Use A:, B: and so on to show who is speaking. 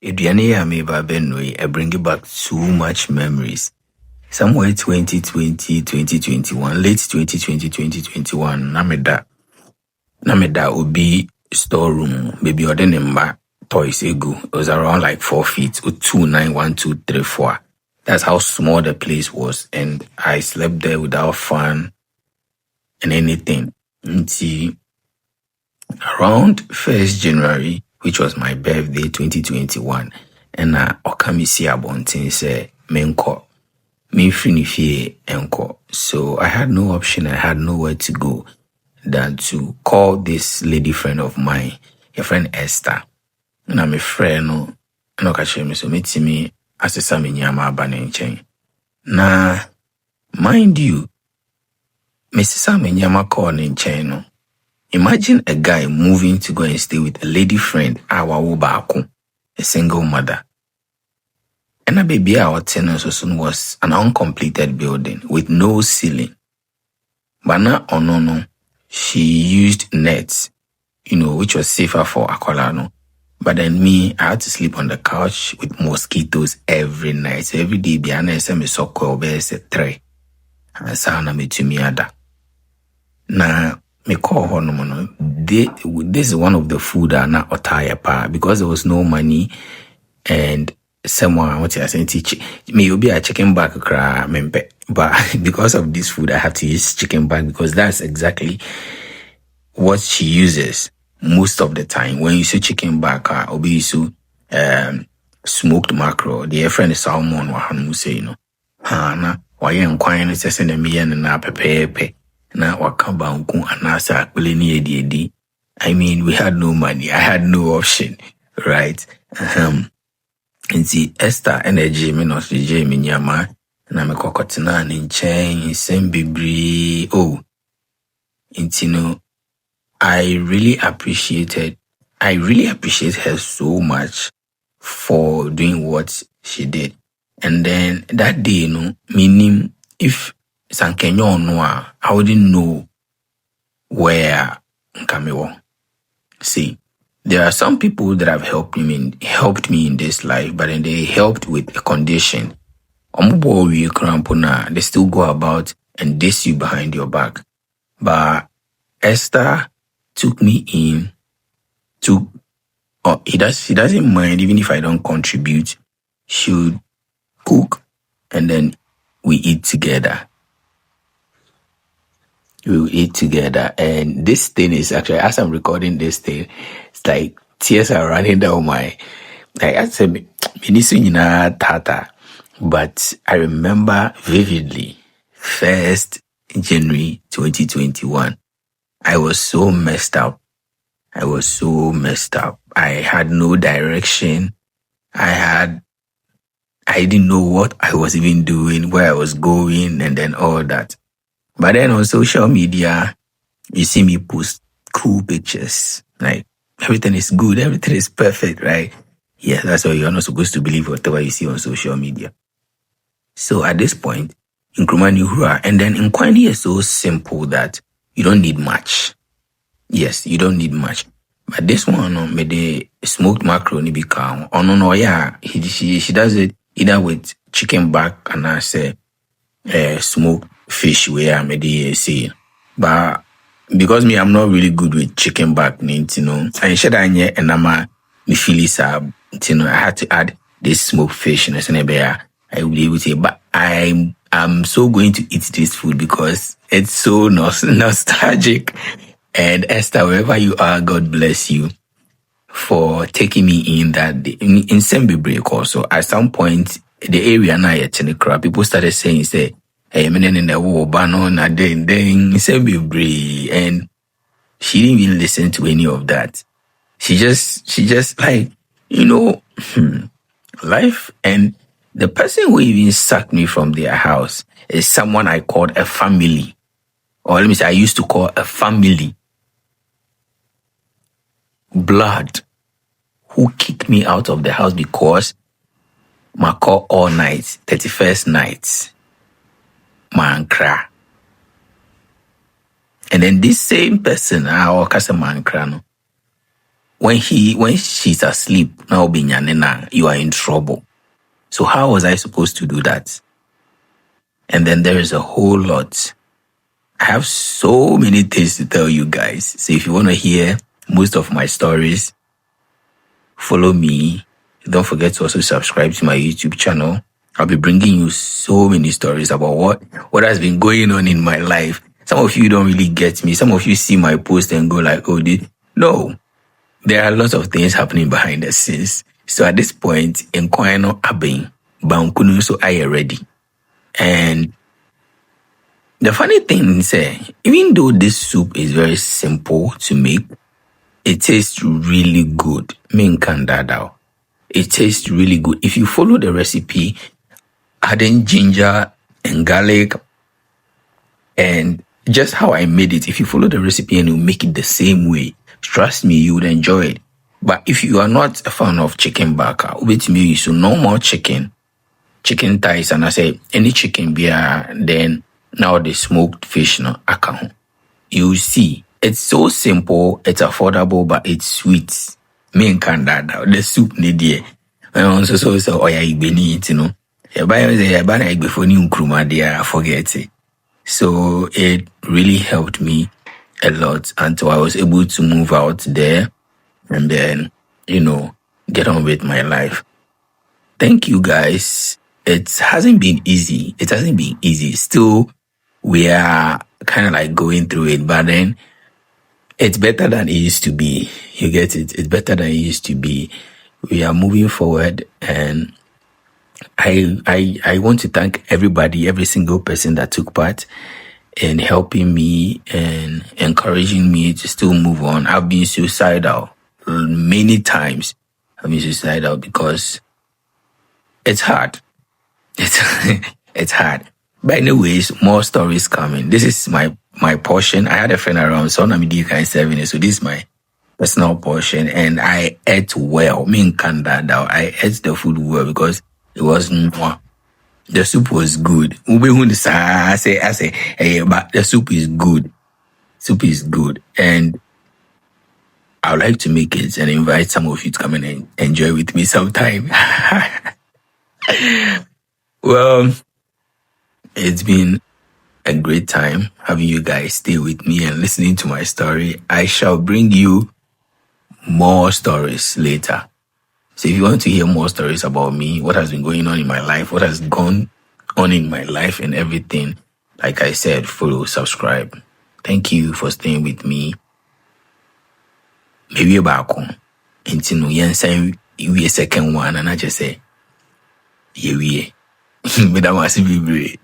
A: Aduane yi a meba bɛno yi, I bring back too much memories. Somewhere 2020, 2021, late 2020, 2021, na meda obi storeroom, baby ɔde ne mba toys egu. It was around like 4 feet, 2, 9, 1, 2, 3, 4. That's how small the place was, and I slept there without fan and anything. Until around 1st January, which was my birthday, 2021, and Okamisi Abontin said, Menko, Minfinifi Enko. So I had no option, I had nowhere to go than to call this lady friend of mine, a friend Esther. And I'm a friend, no kashemi, so meet me as a Saminyama Banenchen. Na, mind you, Mrs. Saminyama called in Chino. Imagine a guy moving to go and stay with a lady friend, a single mother. And a baby our tenant was an uncompleted building with no ceiling. But now, no, she used nets, which was safer for Akolano. But then me, I had to sleep on the couch with mosquitoes every night. So every day, Biana sent me so cold, a tray. And Sana me to me ada. Now, me call her no. This is one of the food that not otaya pa because there was no money and someone what I saying teach me you'll be a chicken back cry mempe. But because of this food I have to use chicken back because that's exactly what she uses most of the time. When you say chicken back or be you smoked mackerel, the friend is salmon wa say na why inquiring send me and na pepe. Na wakaba unku anasa akpele ni edi. I mean, we had no money. I had no option, right? And see, Esther energy me not the me nyama na me kokotina ni nchen sembibri. Oh, and I really appreciate her so much for doing what she did. And then that day, meaning if Sankenyo Noa, I wouldn't know where Nkamiwo. See, there are some people that have helped me in this life, but then they helped with a condition. They still go about and diss you behind your back. But Esther took me in she doesn't mind even if I don't contribute. She would cook and then we eat together. We will eat together. And this thing is actually, as I'm recording this thing, it's like tears are running down my, like I said, tata. But I remember vividly, 1st January 2021, I was so messed up. I had no direction. I didn't know what I was even doing, where I was going, and then all that. But then on social media, you see me post cool pictures. Like, everything is good, everything is perfect, right? Yeah, that's why you're not supposed to believe whatever you see on social media. So at this point, Nkrumah Nuhura, and then Nkwani is so simple that you don't need much. Yes, you don't need much. But this one, me the smoked mackerel ni be calm. Oh no, yeah, she does it either with chicken back and I say smoked fish where I made say. But because me, I'm not really good with chicken back, I said and I'm me feel sab, I had to add this smoked fish and I would be able to say, but I'm so going to eat this food because it's so nostalgic. And Esther, wherever you are, God bless you for taking me in that day. In Sembi break also, at some point, the area now people started saying, say, hey, I'm in the war, banon, and then Sembi break. And she didn't even listen to any of that. She just like, life. And the person who even sacked me from their house is someone I called a family. Or let me say, I used to call a family. Blood, who kicked me out of the house because my call all night, 31st night, man cry. And then this same person, our man cry, when she's asleep, now binyanena, you are in trouble. So how was I supposed to do that? And then there is a whole lot. I have so many things to tell you guys. So if you want to hear most of my stories, follow me. Don't forget to also subscribe to my YouTube channel. I'll be bringing you so many stories about what has been going on in my life. Some of you don't really get me. Some of you see my post and go like, oh, no. There are lots of things happening behind the scenes. So at this point, Nkwano Abing, Bankunu, so I am ready. And the funny thing is, even though this soup is very simple to make, it tastes really good. It tastes really good. If you follow the recipe, adding ginger and garlic and just how I made it, if you follow the recipe and you make it the same way, trust me, you would enjoy it. But if you are not a fan of chicken baka, with me, you should no more chicken thighs, and I say any chicken beer, then now the smoked fish no account. You see, it's so simple, it's affordable, but it's sweet. Me and the soup need ye. I igbeni, you know. I forget it. So it really helped me a lot until I was able to move out there and then, get on with my life. Thank you guys. It hasn't been easy. Still, we are kind of like going through it, but then it's better than it used to be. You get it? It's better than it used to be. We are moving forward, and I want to thank everybody, every single person that took part in helping me and encouraging me to still move on. I've been suicidal many times. I've been suicidal because it's hard. It's hard. But anyways, more stories coming. This is my portion. I had a friend around, so I'm kind 7, so this is my personal portion, and I ate well. I ate the food well because it was the soup was good. I say, hey, but the soup is good. Soup is good, and I would like to make it and invite some of you to come and enjoy with me sometime. Well, it's been a great time having you guys stay with me and listening to my story. I shall bring you more stories later. So if you want to hear more stories about me, what has been going on in my life, what has gone on in my life and everything, like I said, follow, subscribe. Thank you for staying with me. Maybe back home. Until we second one, and I just say, yeah, we. But I must be brave.